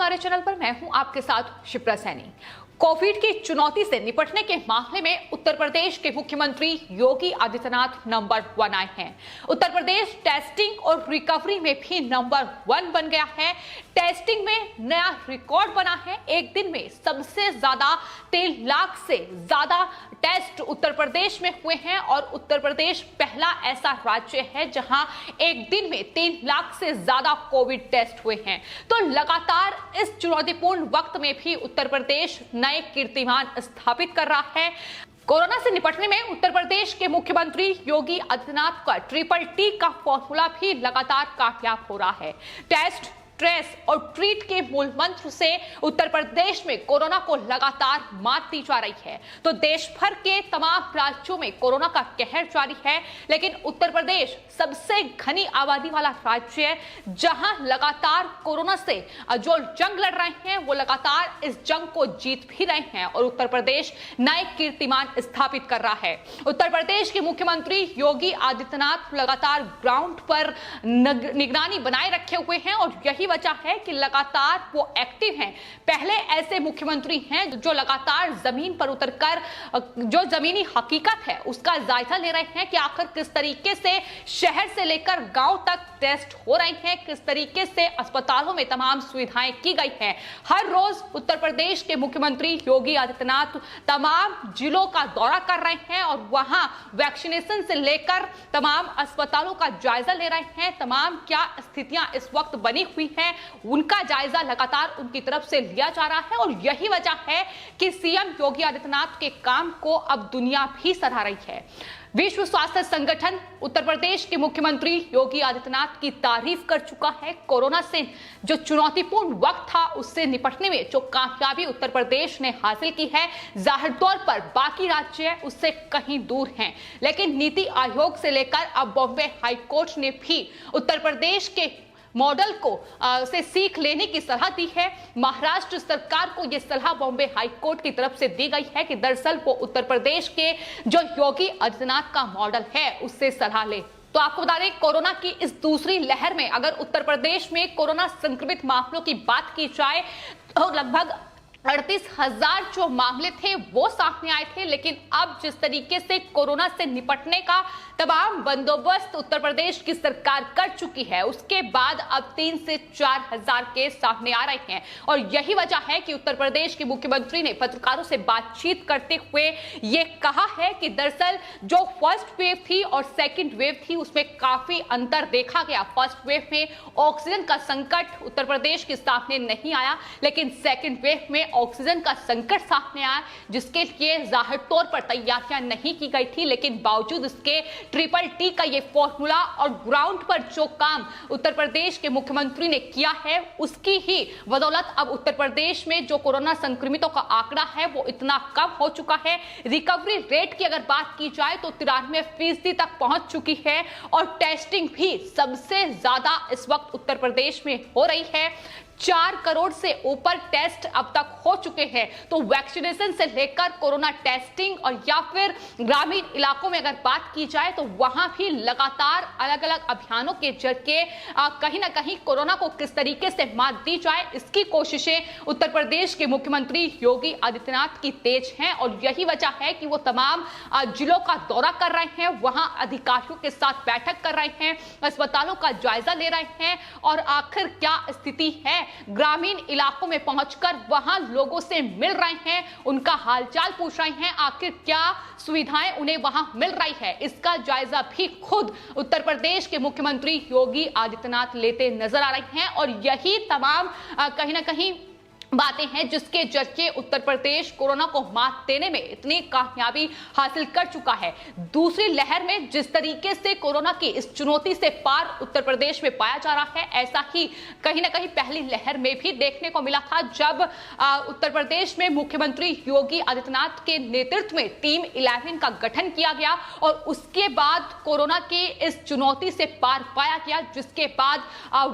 हमारे चैनल पर। मैं हूं आपके साथ शिप्रा सैनी। कोविड की चुनौती से निपटने के मामले में उत्तर प्रदेश के मुख्यमंत्री योगी आदित्यनाथ नंबर 1 आए हैं। उत्तर प्रदेश टेस्टिंग और रिकवरी में भी नंबर 1 बन गया है। टेस्टिंग में नया रिकॉर्ड बना है। एक दिन में सबसे ज्यादा 3 लाख से ज्यादा टेस्ट उत्तर प्रदेश में हुए हैं और उत्तर प्रदेश पहला ऐसा राज्य है जहां एक दिन में 3 लाख से ज्यादा कोविड टेस्ट हुए हैं। तो लगातार इस चुनौतीपूर्ण वक्त में भी उत्तर प्रदेश नए कीर्तिमान स्थापित कर रहा है। कोरोना से निपटने में उत्तर प्रदेश के मुख्यमंत्री योगी आदित्यनाथ का TTT का फॉर्मूला भी लगातार कामयाब हो रहा है। टेस्ट, ट्रेस और ट्रीट के मूल मंत्र से उत्तर प्रदेश में कोरोना को लगातार मात दी जा रही है। तो देश भर के तमाम राज्यों में कोरोना का कहर जारी है, लेकिन उत्तर प्रदेश सबसे घनी आबादी वाला राज्य है जहां लगातार कोरोना से जो जंग लड़ रहे हैं वो लगातार इस जंग को जीत भी रहे हैं और उत्तर प्रदेश नए कीर्तिमान स्थापित कर रहा है। उत्तर प्रदेश के मुख्यमंत्री योगी आदित्यनाथ लगातार ग्राउंड पर निगरानी बनाए रखे हुए हैं और यही वजह है कि लगातार वो एक्टिव हैं। पहले ऐसे मुख्यमंत्री हैं जो लगातार जमीन पर उतरकर जो जमीनी हकीकत है उसका जायजा ले रहे हैं कि आखिर किस तरीके से शहर से लेकर गांव तक टेस्ट हो रहे हैं, किस तरीके से अस्पतालों में तमाम सुविधाएं की गई हैं। हर रोज उत्तर प्रदेश के मुख्यमंत्री योगी आदित्यनाथ तमाम जिलों का दौरा कर रहे हैं और वहां वैक्सीनेशन से लेकर तमाम अस्पतालों का जायजा ले रहे हैं। तमाम क्या स्थितियां इस वक्त बनी हुई है उनका जायजा लगातार उनकी तरफ से लिया जा रहा है और यही वजह है कि सीएम योगी आदित्यनाथ के काम को अब दुनिया भी सराह रही है। विश्व स्वास्थ्य संगठन उत्तर प्रदेश के मुख्यमंत्री योगी आदित्यनाथ की तारीफ कर चुका है। कोरोना से जो चुनौतीपूर्ण वक्त था उससे निपटने में जो कामयाबी उत्तर प्रदेश ने हासिल की है, जाहिर तौर पर बाकी राज्य उससे कहीं दूर हैं। लेकिन नीति आयोग से लेकर अब बॉम्बे हाई कोर्ट ने भी उत्तर प्रदेश के मॉडल को से सीख लेने की सलाह दी है। महाराष्ट्र सरकार को यह सलाह बॉम्बे हाई कोर्ट की तरफ से दी गई है कि दरअसल वो उत्तर प्रदेश के जो योगी आदित्यनाथ का मॉडल है उससे सलाह ले। तो आपको बता दें, कोरोना की इस दूसरी लहर में अगर उत्तर प्रदेश में कोरोना संक्रमित मामलों की बात की जाए तो लगभग 38,000 जो मामले थे वो सामने आए थे। लेकिन अब जिस तरीके से कोरोना से निपटने का तमाम बंदोबस्त उत्तर प्रदेश की सरकार कर चुकी है उसके बाद अब 3 से 4 हजार केस सामने आ रहे हैं और यही वजह है कि उत्तर प्रदेश के मुख्यमंत्री ने पत्रकारों से बातचीत करते हुए ये कहा है कि दरअसल जो फर्स्ट वेव थी और सेकंड वेव थी उसमें काफी अंतर देखा गया। फर्स्ट वेव में ऑक्सीजन का संकट उत्तर प्रदेश के सामने नहीं आया, लेकिन सेकंड वेव में ऑक्सीजन का संकट सामने आया जिसके लिए जाहिर तौर पर तैयारियां नहीं की गई थी। लेकिन बावजूद इसके TTT का ये फॉर्मूला और ग्राउंड पर जो काम उत्तर प्रदेश के मुख्यमंत्री ने किया है उसकी ही बदौलत अब उत्तर प्रदेश में जो कोरोना संक्रमितों का आंकड़ा है वो इतना कम हो चुका है। रिकवरी रेट की अगर बात की जाए तो 93% तक पहुंच चुकी है और टेस्टिंग भी सबसे ज्यादा इस वक्त उत्तर प्रदेश में हो रही है। 4 करोड़ से ऊपर टेस्ट अब तक हो चुके हैं। तो वैक्सीनेशन से लेकर कोरोना टेस्टिंग और या फिर ग्रामीण इलाकों में अगर बात की जाए तो वहां भी लगातार अलग अलग अभियानों के जरिए कहीं ना कहीं कोरोना को किस तरीके से मात दी जाए इसकी कोशिशें उत्तर प्रदेश के मुख्यमंत्री योगी आदित्यनाथ की तेज हैं और यही वजह है कि वो तमाम जिलों का दौरा कर रहे हैं, वहां अधिकारियों के साथ बैठक कर रहे हैं, अस्पतालों का जायजा ले रहे हैं और आखिर क्या स्थिति है ग्रामीण इलाकों में पहुंचकर वहां लोगों से मिल रहे हैं, उनका हालचाल पूछ रहे हैं, आखिर क्या सुविधाएं उन्हें वहां मिल रही है इसका जायजा भी खुद उत्तर प्रदेश के मुख्यमंत्री योगी आदित्यनाथ लेते नजर आ रहे हैं और यही तमाम कहीं ना कहीं बातें हैं जिसके जरिए उत्तर प्रदेश कोरोना को मात देने में इतनी कामयाबी हासिल कर चुका है। दूसरी लहर में जिस तरीके से कोरोना की इस चुनौती से पार उत्तर प्रदेश में पाया जा रहा है ऐसा ही कहीं ना कहीं पहली लहर में भी देखने को मिला था जब उत्तर प्रदेश में मुख्यमंत्री योगी आदित्यनाथ के नेतृत्व में टीम 11 का गठन किया गया और उसके बाद कोरोना की इस चुनौती से पार पाया गया, जिसके बाद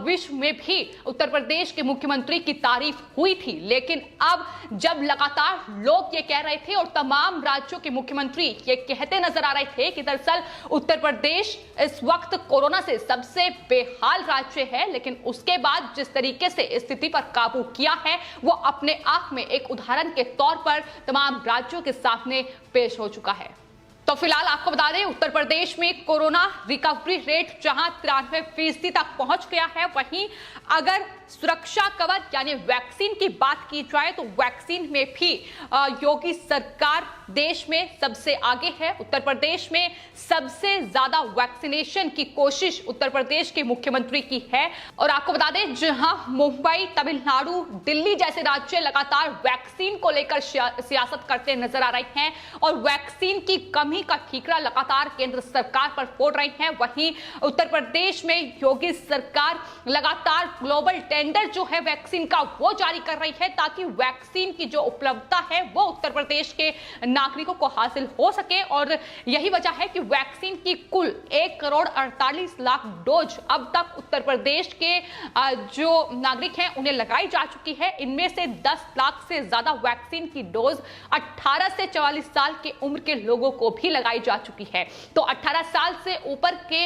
विश्व में भी उत्तर प्रदेश के मुख्यमंत्री की तारीफ हुई थी। थी, लेकिन अब जब लगातार लोग ये कह रहे थे और तमाम राज्यों के मुख्यमंत्री ये कहते नजर आ रहे थे कि दरअसल उत्तर प्रदेश इस वक्त कोरोना से सबसे बेहाल राज्य है, लेकिन उसके बाद जिस तरीके से स्थिति पर काबू किया है वो अपने आप में एक उदाहरण के तौर पर तमाम राज्यों के सामने पेश हो चुका है। तो फिलहाल आपको बता दें, उत्तर प्रदेश में कोरोना रिकवरी रेट जहां 93% तक पहुंच गया है, वहीं अगर सुरक्षा कवर यानी वैक्सीन की बात की जाए तो वैक्सीन में भी योगी सरकार देश में सबसे आगे है। उत्तर प्रदेश में सबसे ज्यादा वैक्सीनेशन की कोशिश उत्तर प्रदेश के मुख्यमंत्री की है। और आपको बता दें, जहां मुंबई, तमिलनाडु, दिल्ली जैसे राज्य लगातार वैक्सीन को लेकर सियासत करते नजर आ रहे हैं और वैक्सीन की कमी का ठीकरा लगातार केंद्र सरकार पर फोड़ रही है, वहीं उत्तर प्रदेश में योगी सरकार लगातार ग्लोबल टेंडर जो है वैक्सीन का वो जारी कर रही है ताकि वैक्सीन की जो उपलब्धता है वो उत्तर प्रदेश के नागरिकों को हासिल हो सके। और यही वजह है कि वैक्सीन की कुल 1,48,00,000 डोज अब तक उत्तर प्रदेश के जो नागरिक हैं उन्हें लगाई जा चुकी है। इनमें से 10 लाख से ज्यादा वैक्सीन की डोज 18 से 44 साल की उम्र के लोगों को भी लगाई जा चुकी है। तो 18 साल से ऊपर के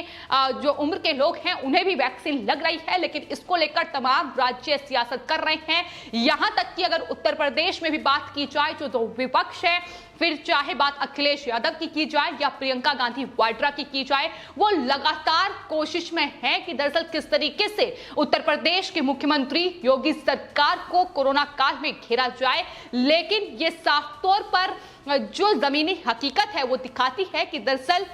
जो उम्र के लोग हैं उन्हें भी वैक्सीन लग रही है, लेकिन इसको लेकर तमाम राज्य सियासत कर रहे हैं। यहां तक कि अगर उत्तर प्रदेश में भी बात की जाए जो विपक्ष है, फिर चाहे बात अखिलेश यादव की जाए या प्रियंका गांधी वाड्रा की जाए, वो लगातार कोशिश में है कि दरअसल किस तरीके से उत्तर प्रदेश के मुख्यमंत्री योगी सरकार को कोरोना काल में घेरा जाए। लेकिन ये साफ तौर पर जो जमीनी हकीकत है वो दिखाती है कि दरअसल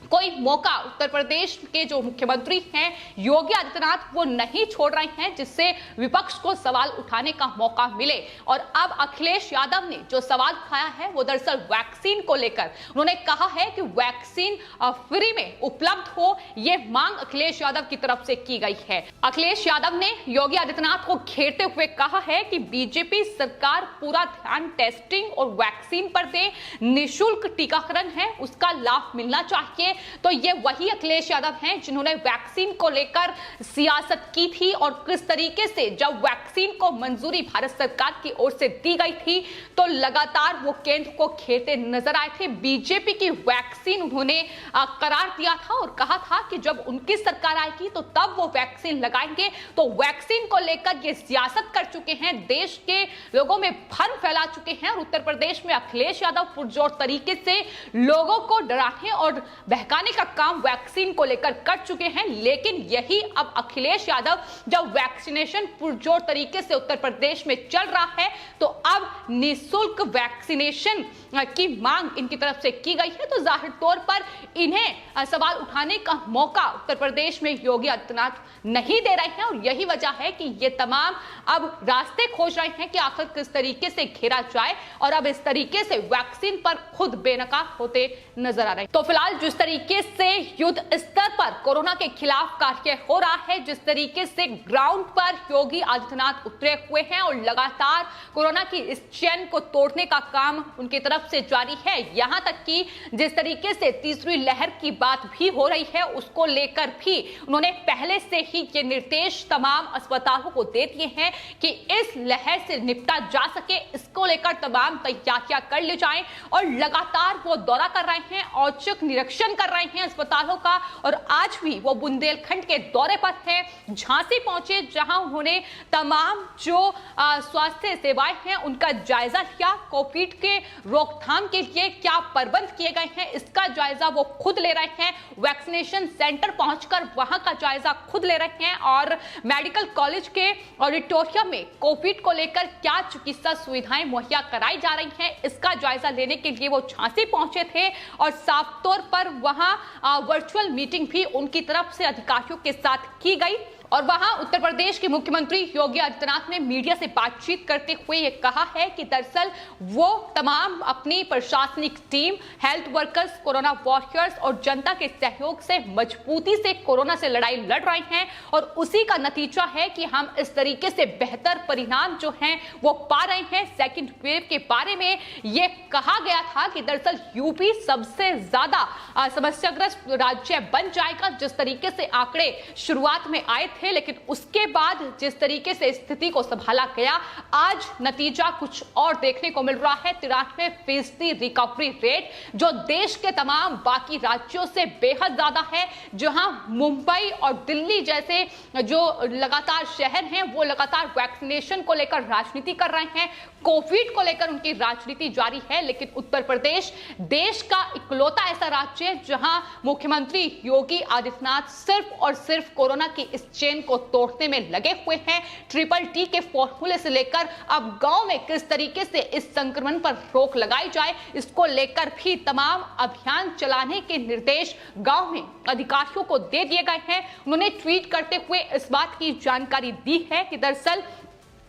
कोई मौका उत्तर प्रदेश के जो मुख्यमंत्री हैं योगी आदित्यनाथ वो नहीं छोड़ रहे हैं जिससे विपक्ष को सवाल उठाने का मौका मिले। और अब अखिलेश यादव ने जो सवाल उठाया है वो दरअसल वैक्सीन को लेकर उन्होंने कहा है कि वैक्सीन फ्री में उपलब्ध हो, ये मांग अखिलेश यादव की तरफ से की गई है। अखिलेश यादव ने योगी आदित्यनाथ को घेरते हुए कहा है कि बीजेपी सरकार पूरा ध्यान टेस्टिंग और वैक्सीन पर दे, निःशुल्क टीकाकरण है उसका लाभ मिलना चाहिए। तो ये वही अखिलेश यादव हैं जिन्होंने वैक्सीन को लेकर सियासत की थी और किस तरीके से जब वैक्सीन को मंजूरी भारत सरकार की ओर से दी गई थी तो लगातार वो केंद्र को घेरते नजर आए थे। बीजेपी की वैक्सीन उन्होंने करार दिया था और कहा था कि जब उनकी सरकार आएगी तो तब वो वैक्सीन लगाएंगे। तो वैक्सीन को लेकर ये सियासत कर चुके हैं, देश के लोगों में भ्रम फैला चुके हैं और उत्तर प्रदेश में अखिलेश यादव पुरजोर तरीके से लोगों को डराने और बहकाने का काम वैक्सीन को लेकर कर चुके हैं। लेकिन यही अब अखिलेश यादव जब वैक्सीनेशन पुरजोर तरीके से उत्तर प्रदेश में चल रहा है तो अब निःशुल्क वैक्सीनेशन की मांग इनकी तरफ से की गई है, तो जाहिर तौर पर इन्हें सवाल उठाने का मौका उत्तर प्रदेश में योगी आदित्यनाथ नहीं दे रहे हैं। और यही वजह है कि ये तमाम अब रास्ते खोज रहे हैं कि आखिर किस तरीके से घेरा जाए और अब इस तरीके से वैक्सीन पर खुद बेनकाब होते नजर आ रहे हैं। तो फिलहाल जिस तरीके से युद्ध स्तर पर कोरोना के खिलाफ कार्य हो रहा है, जिस तरीके से ग्राउंड पर योगी आदित्यनाथ उतरे हुए हैं और लगातार कोरोना की इस चेन को तोड़ने का काम उनकी तरफ से जारी है, यहां तक कि जिस तरीके से तीसरी लहर की बात भी हो रही है उसको लेकर भी उन्होंने पहले से ही ये निर्देश तमाम अस्पतालों को दे दिए हैं कि इस लहर से निपटा जा सके, इसको लेकर तमाम तैयारियां कर ली जाएं। और लगातार वो दौरा कर रहे हैं, औचक निरीक्षण कर रहे हैं अस्पतालों का। और आज भी वो बुंदेलखंड के दौरे पर हैं, झांसी पहुंचे जहां उन्होंने तमाम जो स्वास्थ्य सेवाएं हैं उनका जायजा लिया। कोविड के रोकथाम के लिए क्या प्रबंध किए गए हैं इसका जायजा वो खुद ले रहे हैं। वैक्सीनेशन सेंटर पहुंचकर वहां का जायजा खुद ले रहे हैं और मेडिकल कॉलेज के ऑडिटोरियम में कोविड को लेकर क्या चिकित्सा सुविधाएं मुहैया कराई जा रही हैं इसका जायजा लेने के लिए वो झांसी पहुंचे थे। और साफ तौर पर वहां वर्चुअल मीटिंग भी उनकी तरफ से अधिकारियों के साथ की गई। और वहां उत्तर प्रदेश के मुख्यमंत्री योगी आदित्यनाथ ने मीडिया से बातचीत करते हुए यह कहा है कि दरअसल वो तमाम अपनी प्रशासनिक team, health workers, corona warriors और जनता के सहयोग से मजबूती से कोरोना से लड़ाई लड़ रहे हैं और उसी का नतीजा है कि हम इस तरीके से बेहतर परिणाम जो हैं वो पा रहे हैं। सेकेंड वेव के बारे में यह कहा गया था कि दरअसल यूपी सबसे ज्यादा समस्याग्रस्त राज्य बन जाएगा। जिस तरीके से आंकड़े शुरुआत में आए थे, लेकिन उसके बाद जिस तरीके से स्थिति को संभाला गया, आज नतीजा कुछ और देखने को मिल रहा है। 93% रिकवरी रेट, जो देश के तमाम बाकी राज्यों से बेहद ज्यादा है। जहां मुंबई और दिल्ली जैसे जो लगातार शहर हैं, वो लगातार वैक्सीनेशन को लेकर राजनीति कर रहे हैं, कोविड को लेकर उनकी राजनीति जारी है। लेकिन उत्तर प्रदेश देश का इकलौता ऐसा राज्य है जहां मुख्यमंत्री योगी आदित्यनाथ सिर्फ और सिर्फ कोरोना की इस चेन को तोड़ने में लगे हुए हैं। TTT के फॉर्मूले से लेकर अब गांव में किस तरीके से इस संक्रमण पर रोक लगाई जाए, इसको लेकर भी तमाम अभियान चलाने के निर्देश गांव में अधिकारियों को दे दिए गए हैं। उन्होंने ट्वीट करते हुए इस बात की जानकारी दी है कि दरअसल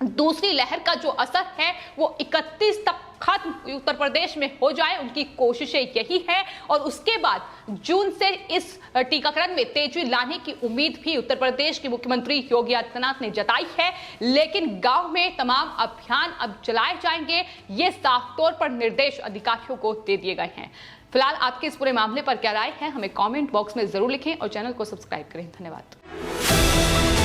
दूसरी लहर का जो असर है वो 31 तक खत्म उत्तर प्रदेश में हो जाए, उनकी कोशिशें यही है। और उसके बाद जून से इस टीकाकरण में तेजी लाने की उम्मीद भी उत्तर प्रदेश के मुख्यमंत्री योगी आदित्यनाथ ने जताई है। लेकिन गांव में तमाम अभियान अब चलाए जाएंगे, ये साफ तौर पर निर्देश अधिकारियों को दे दिए गए हैं। फिलहाल आपके इस पूरे मामले पर क्या राय है, हमें कमेंट बॉक्स में जरूर लिखें और चैनल को सब्सक्राइब करें। धन्यवाद।